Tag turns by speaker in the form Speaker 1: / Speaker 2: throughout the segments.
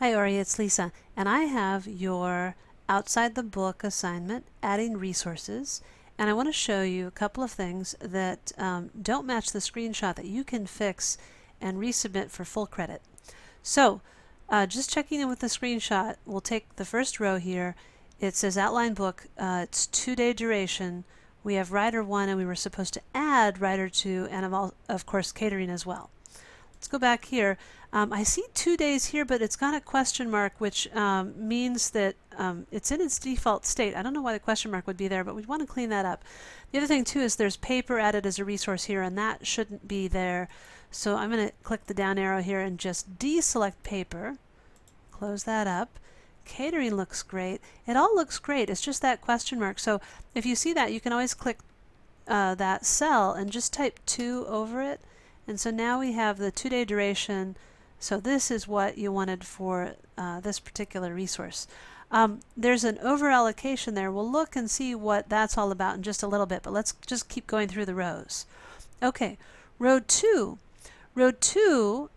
Speaker 1: Hi Ori, it's Lisa, and I have your outside the book assignment, adding resources, and I want to show you a couple of things that don't match the screenshot that you can fix and resubmit for full credit. So just checking in with the screenshot, we'll take the first row here. It says outline book, it's 2-day duration. We have writer 1 and we were supposed to add writer 2 and of course catering as well. Let's go back here. I see 2 days here, but it's got a question mark, which means that it's in its default state. I don't know why the question mark would be there, but we want to clean that up. The other thing too is there's paper added as a resource here, and that shouldn't be there. So I'm going to click the down arrow here and just deselect paper. Close that up. Catering looks great. It all looks great. It's just that question mark. So if you see that, you can always click that cell and just type 2 over it. And so now we have the 2-day duration. So this is what you wanted for this particular resource. There's an over allocation there. We'll look and see what that's all about in just a little bit, but let's just keep going through the rows. Okay, row 2. Row 2,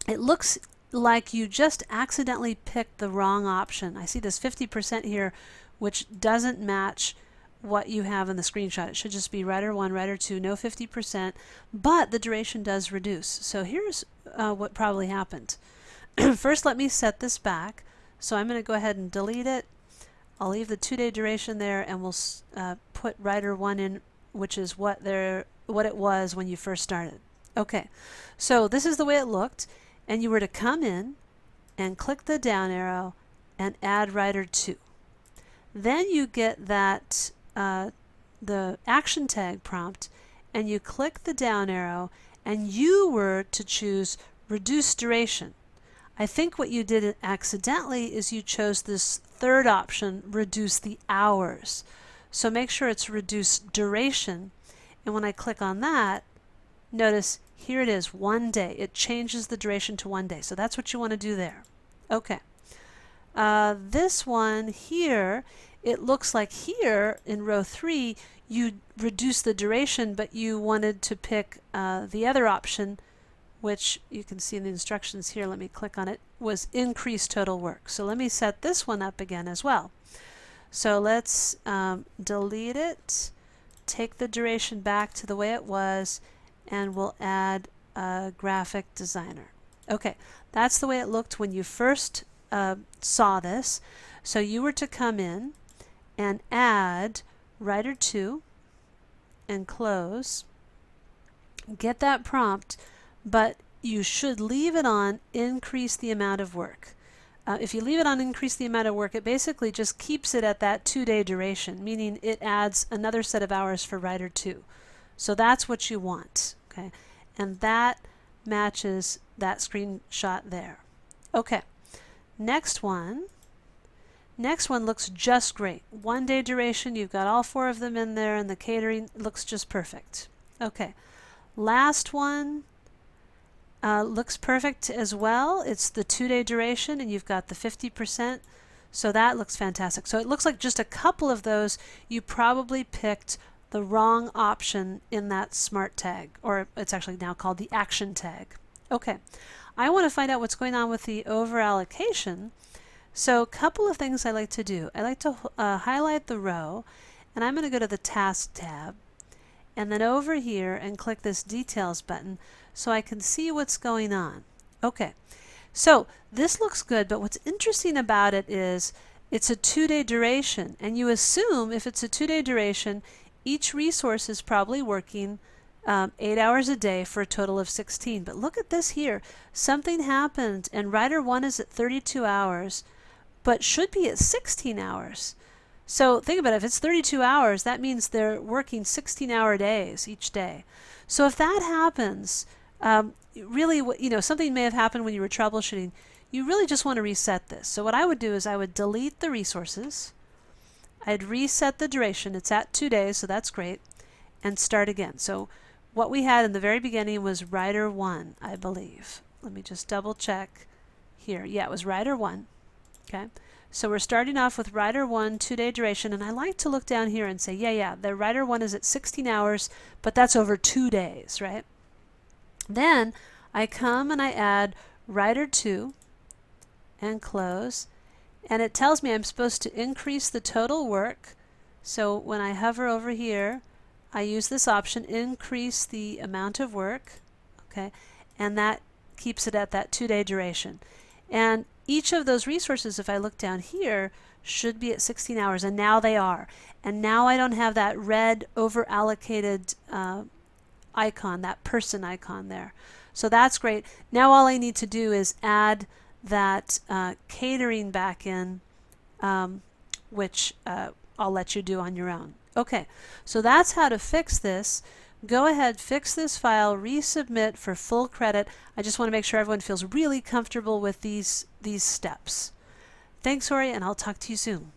Speaker 1: it looks like you just accidentally picked the wrong option. I see this 50% here, which doesn't match what you have in the screenshot. It should just be writer 1, writer 2, no 50%, but the duration does reduce. So here's what probably happened. First, let me set this back. So I'm going to go ahead and delete it. I'll leave the 2-day duration there, and we'll put writer 1 in, which is what it was when you first started. Okay, so this is the way it looked, and you were to come in and click the down arrow and add writer 2. Then you get that the action tag prompt, and you click the down arrow, and you were to choose reduce duration. I think what you did accidentally is you chose this third option, reduce the hours. So make sure it's reduce duration, and when I click on that, notice here it is, 1 day. It changes the duration to 1 day. So that's what you want to do there. Okay. This one here, it looks like here in row 3 you reduce the duration, but you wanted to pick the other option, which you can see in the instructions here. Let me click on it, was increase total work. So let me set this one up again as well. So let's delete it, take the duration back to the way it was, and we'll add a graphic designer. Okay, that's the way it looked when you first saw this. So you were to come in and add writer 2 and close, get that prompt, but you should leave it on increase the amount of work. If you leave it on increase the amount of work, it basically just keeps it at that 2-day duration, meaning it adds another set of hours for writer 2. So that's what you want, okay? And that matches that screenshot there. Okay, next one. Next one looks just great. 1-day duration, you've got all 4 of them in there, and the catering looks just perfect. Okay, last one looks perfect as well. It's the 2-day duration, and you've got the 50%, so that looks fantastic. So it looks like just a couple of those, you probably picked the wrong option in that smart tag, or it's actually now called the action tag. Okay, I want to find out what's going on with the over allocation. So a couple of things I like to do. I like to highlight the row, and I'm going to go to the task tab, and then over here and click this details button so I can see what's going on. Okay, so this looks good, but what's interesting about it is it's a 2-day duration, and you assume if it's a 2-day duration, each resource is probably working 8 hours a day for a total of 16. But look at this here. Something happened, and writer 1 is at 32 hours, but should be at 16 hours. So think about it. If it's 32 hours, that means they're working 16-hour days each day. So if that happens, really, something may have happened when you were troubleshooting. You really just want to reset this. So what I would do is I would delete the resources. I'd reset the duration. It's at 2 days, so that's great, and start again. So what we had in the very beginning was writer 1, I believe. Let me just double check here. Yeah, it was writer 1. Okay, so we're starting off with writer 1, 2-day duration, and I like to look down here and say, yeah, the writer 1 is at 16 hours, but that's over 2 days, right? Then I come and I add writer 2 and close. And it tells me I'm supposed to increase the total work. So when I hover over here, I use this option, increase the amount of work, okay, and that keeps it at that 2-day duration. And each of those resources, if I look down here, should be at 16 hours, and now they are. And now I don't have that red over-allocated icon, that person icon there. So that's great. Now all I need to do is add that catering back in, which I'll let you do on your own. Okay, so that's how to fix this. Go ahead, fix this file, resubmit for full credit. I just want to make sure everyone feels really comfortable with these steps. Thanks, Ori, and I'll talk to you soon.